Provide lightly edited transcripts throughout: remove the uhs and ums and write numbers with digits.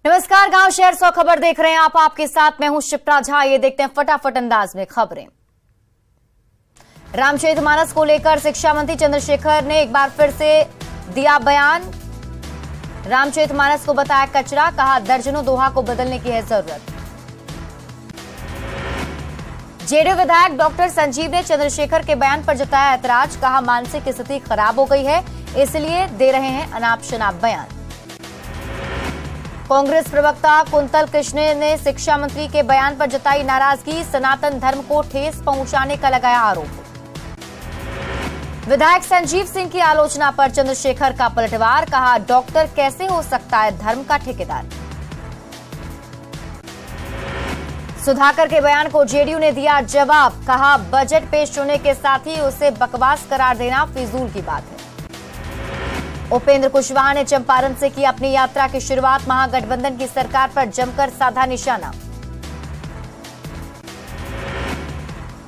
नमस्कार, गांव शहर 100 खबर देख रहे हैं आप। आपके साथ मैं हूं शिप्रा झा। ये देखते हैं फटाफट अंदाज में खबरें। रामचरितमानस को लेकर शिक्षा मंत्री चंद्रशेखर ने एक बार फिर से दिया बयान। रामचरितमानस को बताया कचरा, कहा दर्जनों दोहा को बदलने की है जरूरत। जेडीयू विधायक डॉक्टर संजीव ने चंद्रशेखर के बयान पर जताया ऐतराज, कहा मानसिक स्थिति खराब हो गई है, इसलिए दे रहे हैं अनाप शनाप बयान। कांग्रेस प्रवक्ता कुंतल कृष्ण ने शिक्षा मंत्री के बयान पर जताई नाराजगी, सनातन धर्म को ठेस पहुंचाने का लगाया आरोप। विधायक संजीव सिंह की आलोचना पर चंद्रशेखर का पलटवार, कहा डॉक्टर कैसे हो सकता है धर्म का ठेकेदार। सुधाकर के बयान को जेडीयू ने दिया जवाब, कहा बजट पेश होने के साथ ही उसे बकवास करार देना फिजूल की बात है। उपेंद्र कुशवाहा ने चंपारण से की अपनी यात्रा की शुरुआत, महागठबंधन की सरकार पर जमकर साधा निशाना।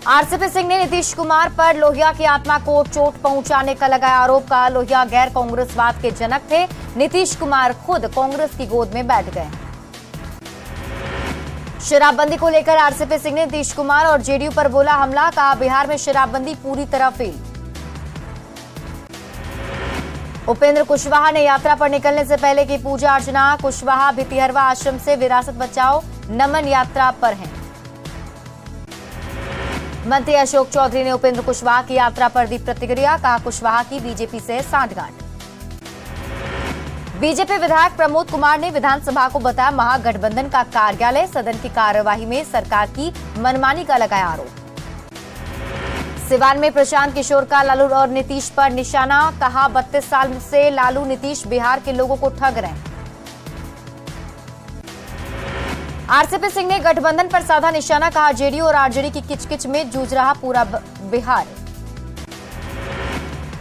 आरसीपी सिंह ने नीतीश कुमार पर लोहिया की आत्मा को चोट पहुंचाने का लगाया आरोप, कहा लोहिया गैर कांग्रेसवाद के जनक थे, नीतीश कुमार खुद कांग्रेस की गोद में बैठ गए। शराबबंदी को लेकर आरसीपी सिंह ने नीतीश कुमार और जेडीयू पर बोला हमला, कहा बिहार में शराबबंदी पूरी तरह फेल। उपेंद्र कुशवाहा ने यात्रा पर निकलने से पहले की पूजा अर्चना, कुशवाहा भितिहरवा आश्रम से विरासत बचाओ नमन यात्रा पर हैं। मंत्री अशोक चौधरी ने उपेंद्र कुशवाहा की यात्रा पर दी प्रतिक्रिया, कहा कुशवाहा की बीजेपी से सांठगांठ। बीजेपी विधायक प्रमोद कुमार ने विधानसभा को बताया महागठबंधन का कार्यालय, सदन की कार्यवाही में सरकार की मनमानी का लगाया आरोप। सिवान में प्रशांत किशोर का लालू और नीतीश पर निशाना, कहा 32 साल से लालू नीतीश बिहार के लोगों को ठग रहे हैं। आरसीपी सिंह ने गठबंधन पर साधा निशाना, कहा जेडीयू और आरजेडी की किचकिच में जूझ रहा पूरा बिहार।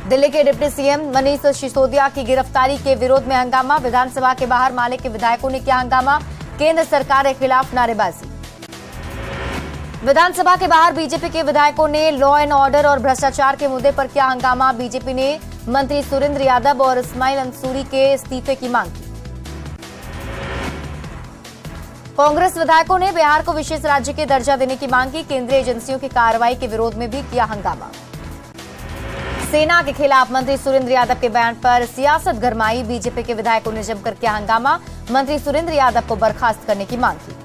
दिल्ली के डिप्टी सीएम मनीष सिसोदिया की गिरफ्तारी के विरोध में हंगामा, विधानसभा के बाहर माले के विधायकों ने किया हंगामा, केंद्र सरकार के खिलाफ नारेबाजी। विधानसभा के बाहर बीजेपी के विधायकों ने लॉ एंड ऑर्डर और भ्रष्टाचार के मुद्दे पर किया हंगामा, बीजेपी ने मंत्री सुरेंद्र यादव और इस्माइल अंसूरी के इस्तीफे की मांग की। कांग्रेस विधायकों ने बिहार को विशेष राज्य के दर्जा देने की मांग की, केंद्रीय एजेंसियों की कार्रवाई के विरोध में भी किया हंगामा। सेना के खिलाफ मंत्री सुरेंद्र यादव के बयान पर सियासत गरमाई, बीजेपी के विधायकों ने जमकर किया हंगामा, मंत्री सुरेंद्र यादव को बर्खास्त करने की मांग की।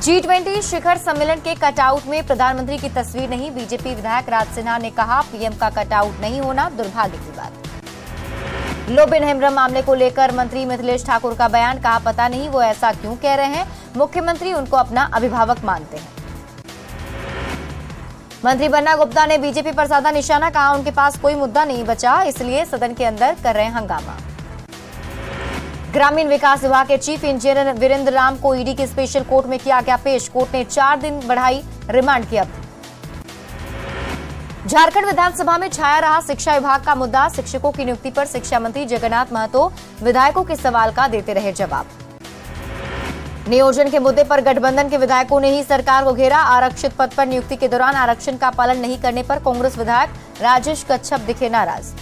G20 शिखर सम्मेलन के कटआउट में प्रधानमंत्री की तस्वीर नहीं, बीजेपी विधायक राज सिन्हा ने कहा पीएम का कटआउट नहीं होना दुर्भाग्य की बात। लोबिन हेम्ब्रम मामले को लेकर मंत्री मिथिलेश ठाकुर का बयान, कहा पता नहीं वो ऐसा क्यों कह रहे हैं, मुख्यमंत्री उनको अपना अभिभावक मानते हैं। मंत्री बन्ना गुप्ता ने बीजेपी पर साधा निशाना, कहा उनके पास कोई मुद्दा नहीं बचा, इसलिए सदन के अंदर कर रहे हैं हंगामा। ग्रामीण विकास विभाग के चीफ इंजीनियर वीरेंद्र राम को ईडी की स्पेशल कोर्ट में किया गया पेश, कोर्ट ने 4 दिन बढ़ाई रिमांड की अवधि। झारखंड विधानसभा में छाया रहा शिक्षा विभाग का मुद्दा, शिक्षकों की नियुक्ति पर शिक्षा मंत्री जगन्नाथ महतो विधायकों के सवाल का देते रहे जवाब। नियोजन के मुद्दे पर गठबंधन के विधायकों ने ही सरकार को घेरा, आरक्षित पद पर नियुक्ति के दौरान आरक्षण का पालन नहीं करने पर कांग्रेस विधायक राजेश कच्छप दिखे नाराज।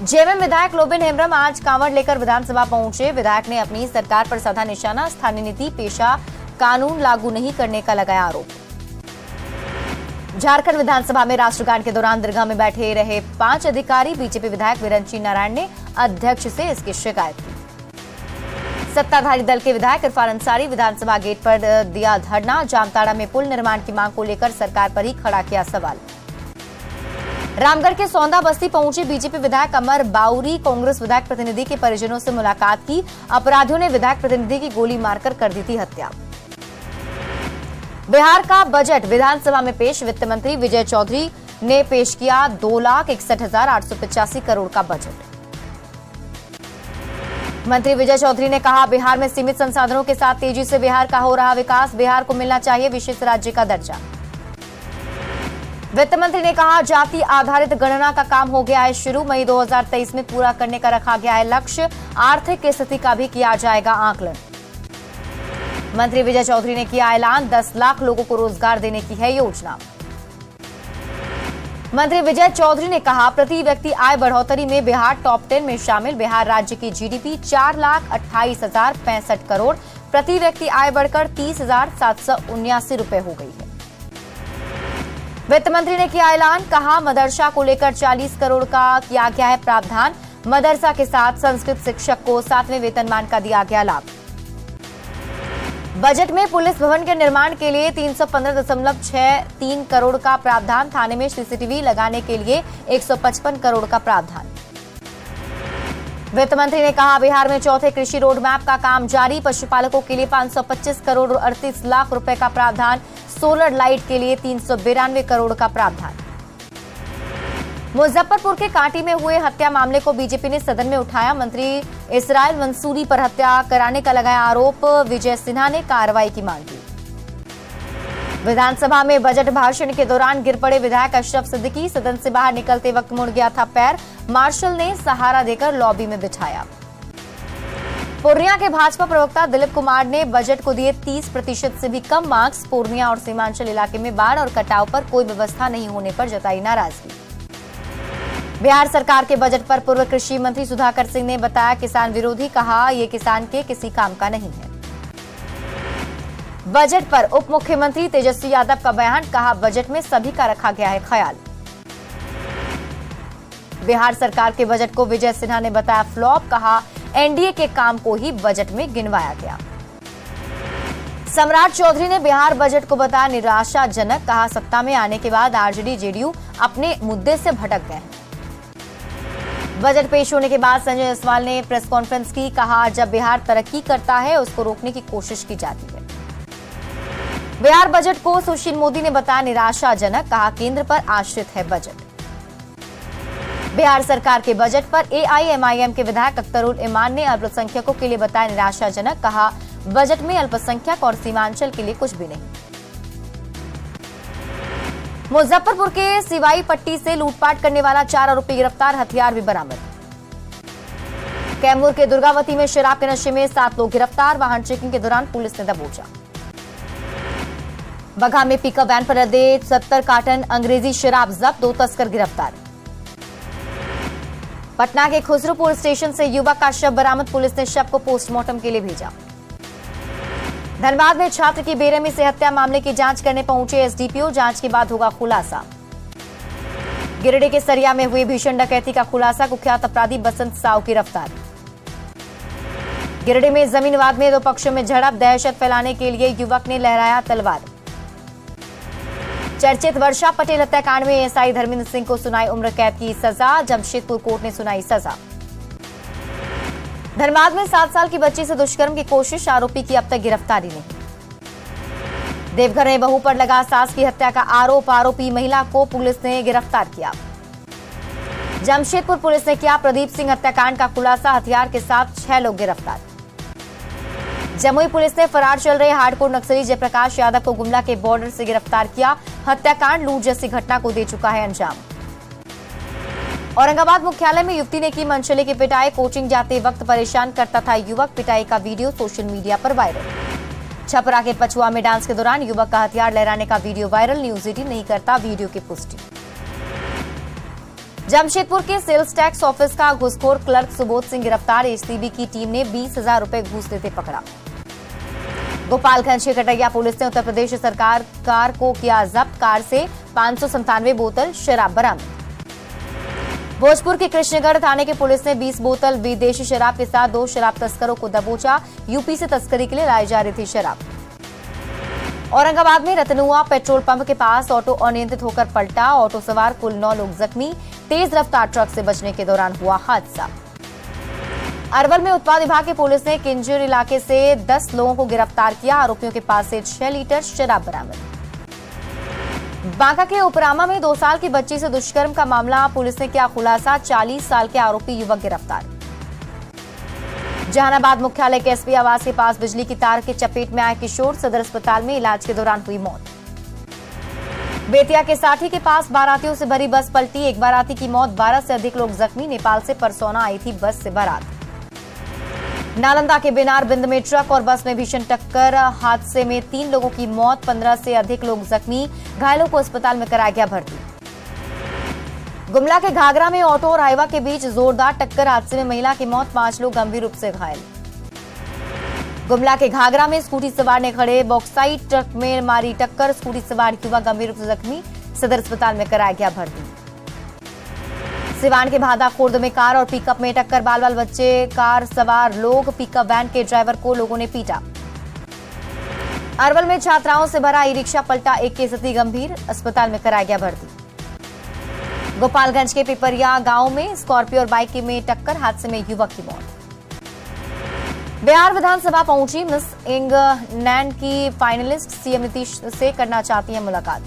जेएमएम विधायक लोबिन हेम्ब्रम आज कांवड़ लेकर विधानसभा पहुंचे, विधायक ने अपनी सरकार पर साधा निशाना, स्थानीय नीति पेशा कानून लागू नहीं करने का लगाया आरोप। झारखंड विधानसभा में राष्ट्रगान के दौरान दीर्घा में बैठे रहे 5 अधिकारी, बीजेपी विधायक विरंची नारायण ने अध्यक्ष से इसकी शिकायत की। सत्ताधारी दल के विधायक इरफान अंसारी विधानसभा गेट पर दिया धरना, जामताड़ा में पुल निर्माण की मांग को लेकर सरकार पर ही खड़ा किया सवाल। रामगढ़ के सौंदा बस्ती पहुंचे बीजेपी विधायक अमर बाउरी, कांग्रेस विधायक प्रतिनिधि के परिजनों से मुलाकात की, अपराधियों ने विधायक प्रतिनिधि की गोली मारकर कर दी थी हत्या। बिहार का बजट विधानसभा में पेश, वित्त मंत्री विजय चौधरी ने पेश किया 2,61,885 करोड़ का बजट। मंत्री विजय चौधरी ने कहा बिहार में सीमित संसाधनों के साथ तेजी से बिहार का हो रहा विकास, बिहार को मिलना चाहिए विशेष राज्य का दर्जा। वित्त मंत्री ने कहा जाति आधारित गणना का काम हो गया है शुरू, मई 2023 में पूरा करने का रखा गया है लक्ष्य, आर्थिक स्थिति का भी किया जाएगा आकलन। मंत्री विजय चौधरी ने किया ऐलान, 10 लाख लोगों को रोजगार देने की है योजना। मंत्री विजय चौधरी ने कहा, प्रति व्यक्ति आय बढ़ोतरी में बिहार टॉप 10 में शामिल। बिहार राज्य की जीडीपी 4,28,065 करोड़, प्रति व्यक्ति आय बढ़कर 30,779 रुपए हो गई है। वित्त मंत्री ने किया ऐलान, कहा मदरसा को लेकर 40 करोड़ का किया गया है प्रावधान। मदरसा के साथ संस्कृत शिक्षक को 7वें वेतनमान का दिया गया लाभ। बजट में पुलिस भवन के निर्माण के लिए 315.63 करोड़ का प्रावधान। थाने में सीसीटीवी लगाने के लिए 155 करोड़ का प्रावधान। वित्त मंत्री ने कहा, बिहार में चौथे कृषि रोड मैप का काम जारी। पशुपालकों के लिए 525 करोड़ और 38 लाख रुपए का प्रावधान। सोलर लाइट के लिए 392 करोड़ का प्रावधान। मुजफ्फरपुर के कांटी में हुए हत्या मामले को बीजेपी ने सदन में उठाया। मंत्री इसराइल मंसूरी पर हत्या कराने का लगाया आरोप। विजय सिन्हा ने कार्रवाई की मांग की। विधानसभा में बजट भाषण के दौरान गिर पड़े विधायक अशरफ सिद्दीकी। सदन से बाहर निकलते वक्त मुड़ गया था पैर। मार्शल ने सहारा देकर लॉबी में बिठाया। पूर्णिया के भाजपा प्रवक्ता दिलीप कुमार ने बजट को दिए 30% से भी कम मार्क्स। पूर्णिया और सीमांचल इलाके में बाढ़ और कटाव पर कोई व्यवस्था नहीं होने पर जताई नाराजगी। बिहार सरकार के बजट पर पूर्व कृषि मंत्री सुधाकर सिंह ने बताया, किसान विरोधी। कहा, ये किसान के किसी काम का नहीं है। बजट पर उप मुख्यमंत्री तेजस्वी यादव का बयान। कहा, बजट में सभी का रखा गया है ख्याल। बिहार सरकार के बजट को विजय सिन्हा ने बताया फ्लॉप। कहा, एनडीए के काम को ही बजट में गिनवाया गया। सम्राट चौधरी ने बिहार बजट को बताया निराशाजनक। कहा, सत्ता में आने के बाद आरजेडी जेडीयू अपने मुद्दे से भटक गए हैं। बजट पेश होने के बाद संजय जायसवाल ने प्रेस कॉन्फ्रेंस की। कहा, जब बिहार तरक्की करता है उसको रोकने की कोशिश की जाती है। बिहार बजट को सुशील मोदी ने बताया निराशाजनक। कहा, केंद्र पर आश्रित है बजट। बिहार सरकार के बजट पर एआईएमआईएम के विधायक अख्तरुल इमान ने अल्पसंख्यकों के लिए बताया निराशाजनक। कहा, बजट में अल्पसंख्यक और सीमांचल के लिए कुछ भी नहीं। मुजफ्फरपुर के सिवाई पट्टी से लूटपाट करने वाला 4 आरोपी गिरफ्तार। हथियार भी बरामद। कैमूर के दुर्गावती में शराब के नशे में 7 लोग गिरफ्तार। वाहन चेकिंग के दौरान पुलिस ने दबोचा। बगहा में पिकअप वैन पर लदे 70 कार्टन अंग्रेजी शराब जब्त। 2 तस्कर गिरफ्तार। पटना के खुसरूपुर स्टेशन से युवक का शव बरामद। पुलिस ने शव को पोस्टमार्टम के लिए भेजा। धनबाद में छात्र की बेरहमी से हत्या मामले की जांच करने पहुंचे एसडीपीओ। जांच के बाद होगा खुलासा। गिरिडीह के सरिया में हुई भीषण डकैती का खुलासा। कुख्यात अपराधी बसंत साव गिरफ्तार। गिरिडीह में जमीन विवाद में 2 पक्षों में झड़प। दहशत फैलाने के लिए युवक ने लहराया तलवार। चर्चित वर्षा पटेल हत्याकांड में एएसआई धर्मेंद्र सिंह को सुनाई उम्र कैद की सजा। जमशेदपुर कोर्ट ने सुनाई सजा। धनबाद में 7 साल की बच्ची से दुष्कर्म की कोशिश। आरोपी की अब तक गिरफ्तारी नहीं। देवघर में बहू पर लगा सास की हत्या का आरोप। आरोपी महिला को पुलिस ने गिरफ्तार किया। जमशेदपुर पुलिस ने किया प्रदीप सिंह हत्याकांड का खुलासा। हथियार के साथ 6 लोग गिरफ्तार। जमुई पुलिस ने फरार चल रहे हार्डकोर नक्सली जयप्रकाश यादव को गुमला के बॉर्डर से गिरफ्तार किया। हत्याकांड लूट जैसी घटना को दे चुका है अंजाम। औरंगाबाद मुख्यालय में युवती ने की मनचले की पिटाई। कोचिंग जाते वक्त परेशान करता था युवक। पिटाई का वीडियो सोशल मीडिया पर वायरल। छपरा के पचुआ में डांस के दौरान युवक का हथियार लहराने का वीडियो वायरल। न्यूज 18 नहीं करता वीडियो की पुष्टि। जमशेदपुर के सेल्स टैक्स ऑफिस का घूसखोर क्लर्क सुबोध सिंह गिरफ्तार। एसीबी की टीम ने 20,000 रुपए घूस लेते पकड़ा। गोपालगंज के कटैया पुलिस ने उत्तर प्रदेश सरकार कार को किया जब्त। कार से 597 बोतल शराब बरामद। भोजपुर के कृष्णगढ़ थाने के पुलिस ने 20 बोतल विदेशी शराब के साथ 2 शराब तस्करों को दबोचा। यूपी से तस्करी के लिए लाई जा रही थी शराब। औरंगाबाद में रतनुआ पेट्रोल पंप के पास ऑटो अनियंत्रित होकर पलटा। ऑटो सवार कुल 9 लोग जख्मी। तेज रफ्तार ट्रक से बचने के दौरान हुआ हादसा। अरवल में उत्पाद विभाग की पुलिस ने किंजर इलाके से 10 लोगों को गिरफ्तार किया। आरोपियों के पास से 6 लीटर शराब बरामद। बांका के उपरामा में 2 साल की बच्ची से दुष्कर्म का मामला। पुलिस ने किया खुलासा। 40 साल के आरोपी युवक गिरफ्तार। जहानाबाद मुख्यालय के एसपी आवास के पास बिजली की तार के चपेट में आए किशोर। सदर अस्पताल में इलाज के दौरान हुई मौत। बेतिया के साठी के पास बारातियों से भरी बस पलटी। एक बाराती की मौत। 12 से अधिक लोग जख्मी। नेपाल से परसौना आई थी बस से बारात। नालंदा के बिनार बिंद में ट्रक और बस में भीषण टक्कर। हादसे में 3 लोगों की मौत। 15 से अधिक लोग जख्मी। घायलों को अस्पताल में कराया गया भर्ती। गुमला के घाघरा में ऑटो और हाईवा के बीच जोरदार टक्कर, हादसे में महिला की मौत, 5 लोग गंभीर रूप से घायल। गुमला के घाघरा में स्कूटी सवार ने खड़े बॉक्साइट ट्रक में मारी टक्कर, स्कूटी सवार युवक गंभीर रूप से जख्मी, सदर अस्पताल में कराया गया भर्ती। सिवान के भादा खुर्द में कार और पिकअप में टक्कर, बाल बच्चे, कार सवार लोग, पिकअप वैन के ड्राइवर को लोगों ने पीटा। अरवल में छात्राओं से भरा ई रिक्शा पलटा, एक की स्थिति गंभीर, अस्पताल में कराया गया भर्ती। गोपालगंज के पिपरिया गांव में स्कॉर्पियो और बाइक में टक्कर, हादसे में युवक की मौत। बिहार विधानसभा पहुंची मिस इंग्लैंड की फाइनलिस्ट, सीएम नीतीश से करना चाहती हैं मुलाकात।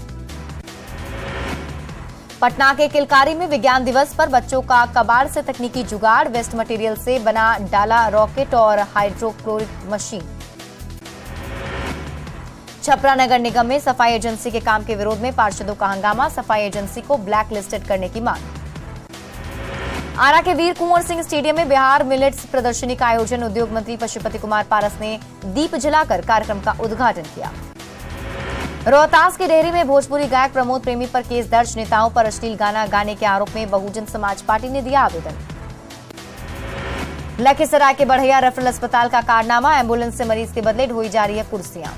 पटना के किलकारी में विज्ञान दिवस पर बच्चों का कबाड़ से तकनीकी जुगाड़, वेस्ट मटेरियल से बना डाला रॉकेट और हाइड्रोक्लोरिक मशीन। छपरा नगर निगम में सफाई एजेंसी के काम के विरोध में पार्षदों का हंगामा, सफाई एजेंसी को ब्लैक लिस्टेड करने की मांग। आरा के वीर कुंवर सिंह स्टेडियम में बिहार मिलेट्स प्रदर्शनी का आयोजन, उद्योग मंत्री पशुपति कुमार पारस ने दीप जलाकर कार्यक्रम का उद्घाटन किया। रोहतास के डेहरी में भोजपुरी गायक प्रमोद प्रेमी पर केस दर्ज, नेताओं पर अश्लील गाना गाने के आरोप में बहुजन समाज पार्टी ने दिया आवेदन। लखीसराय के बढ़ैया रेफरल अस्पताल का कारनामा, एम्बुलेंस से मरीज के बदले ढोई जा रही है कुर्सियां।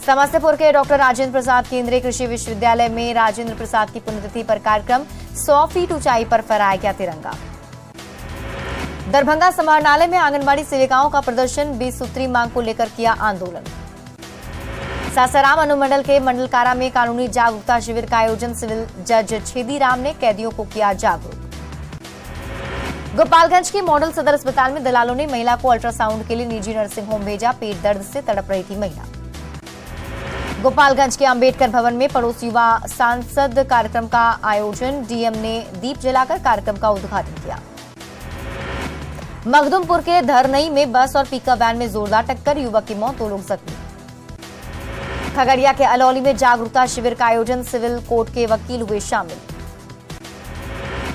समस्तीपुर के डॉक्टर राजेंद्र प्रसाद केंद्रीय कृषि विश्वविद्यालय में राजेंद्र प्रसाद की पुण्यतिथि पर कार्यक्रम, 100 फीट ऊंचाई पर फहराया गया तिरंगा। दरभंगा समाहरणालय में आंगनबाड़ी सेविकाओं का प्रदर्शन, 20 सूत्री मांग को लेकर किया आंदोलन। सासाराम अनुमंडल के मंडल कारा में कानूनी जागरूकता शिविर का आयोजन, सिविल जज छेदी राम ने कैदियों को किया जागरूक। गोपालगंज के मॉडल सदर अस्पताल में दलालों ने महिला को अल्ट्रासाउंड के लिए निजी नर्सिंग होम भेजा, पेट दर्द से तड़प रही थी महिला। गोपालगंज के अंबेडकर भवन में पड़ोस युवा सांसद कार्यक्रम का आयोजन, डीएम ने दीप जलाकर कार्यक्रम का उद्घाटन किया। मखदुमपुर के धरनई में बस और पिकअप वैन में जोरदार टक्कर, युवक की मौत, 2 लोग जख्मी। खगड़िया के अलौली में जागरूकता शिविर का आयोजन, सिविल कोर्ट के वकील हुए शामिल।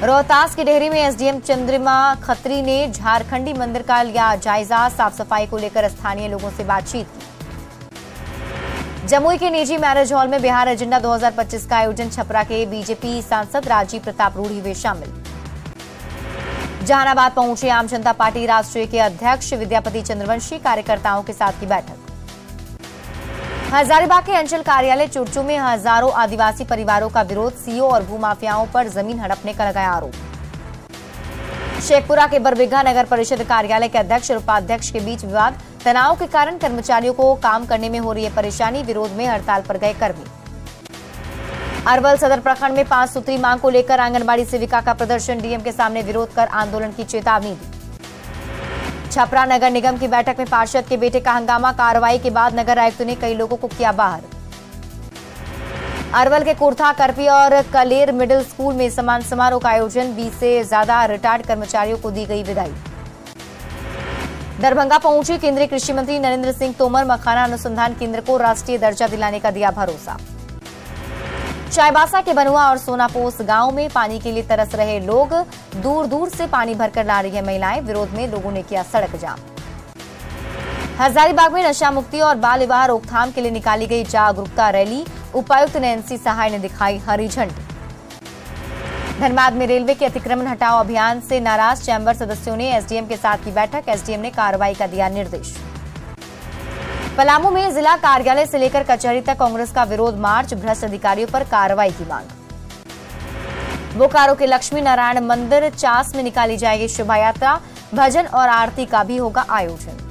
रोहतास के डेहरी में एसडीएम चंद्रिमा खत्री ने झारखंडी मंदिर का लिया जायजा, साफ सफाई को लेकर स्थानीय लोगों से बातचीत की। जमुई के निजी मैरिज हॉल में बिहार एजेंडा 2025 का आयोजन, छपरा के बीजेपी सांसद राजीव प्रताप रूढ़ी हुए शामिल। जहानाबाद पहुंचे आम जनता पार्टी राष्ट्रीय के अध्यक्ष विद्यापति चंद्रवंशी, कार्यकर्ताओं के साथ की बैठक। हजारीबाग के अंचल कार्यालय चुरचू में हजारों आदिवासी परिवारों का विरोध, सीओ और भूमाफियाओं पर जमीन हड़पने का लगाया आरोप। शेखपुरा के बरबीघा नगर परिषद कार्यालय के अध्यक्ष और उपाध्यक्ष के बीच विवाद, तनाव के कारण कर्मचारियों को काम करने में हो रही है परेशानी, विरोध में हड़ताल पर गए कर्मी। अरवल सदर प्रखंड में 5 सूत्री मांग को लेकर आंगनबाड़ी सेविका का प्रदर्शन, डीएम के सामने विरोध कर आंदोलन की चेतावनी दी। छपरा नगर निगम की बैठक में पार्षद के बेटे का हंगामा, कार्रवाई के बाद नगर आयुक्त ने कई लोगों को किया बाहर। अरवल के कुर्था, करपी और कलेर मिडिल स्कूल में सम्मान समारोह का आयोजन, 20 से ज्यादा रिटायर्ड कर्मचारियों को दी गई विदाई। दरभंगा पहुंचे केंद्रीय कृषि मंत्री नरेंद्र सिंह तोमर, मखाना अनुसंधान केंद्र को राष्ट्रीय दर्जा दिलाने का दिया भरोसा। चाईबासा के बनुआ और सोनापोस गांव में पानी के लिए तरस रहे लोग, दूर दूर से पानी भरकर ला रही है महिलाएं, विरोध में लोगों ने किया सड़क जाम। हजारीबाग में नशा मुक्ति और बाल विवाह रोकथाम के लिए निकाली गई जागरूकता रैली, उपायुक्त नैंसी सहाय ने दिखाई हरी झंडी। धनबाद में रेलवे के अतिक्रमण हटाओ अभियान से नाराज चैंबर सदस्यों ने एसडीएम के साथ की बैठक, एसडीएम ने कार्रवाई का दिया निर्देश। पलामू में जिला कार्यालय से लेकर कचहरी तक कांग्रेस का विरोध मार्च, भ्रष्ट अधिकारियों पर कार्रवाई की मांग। बोकारो के लक्ष्मी नारायण मंदिर चास में निकाली जाएगी शोभा यात्रा, भजन और आरती का भी होगा आयोजन।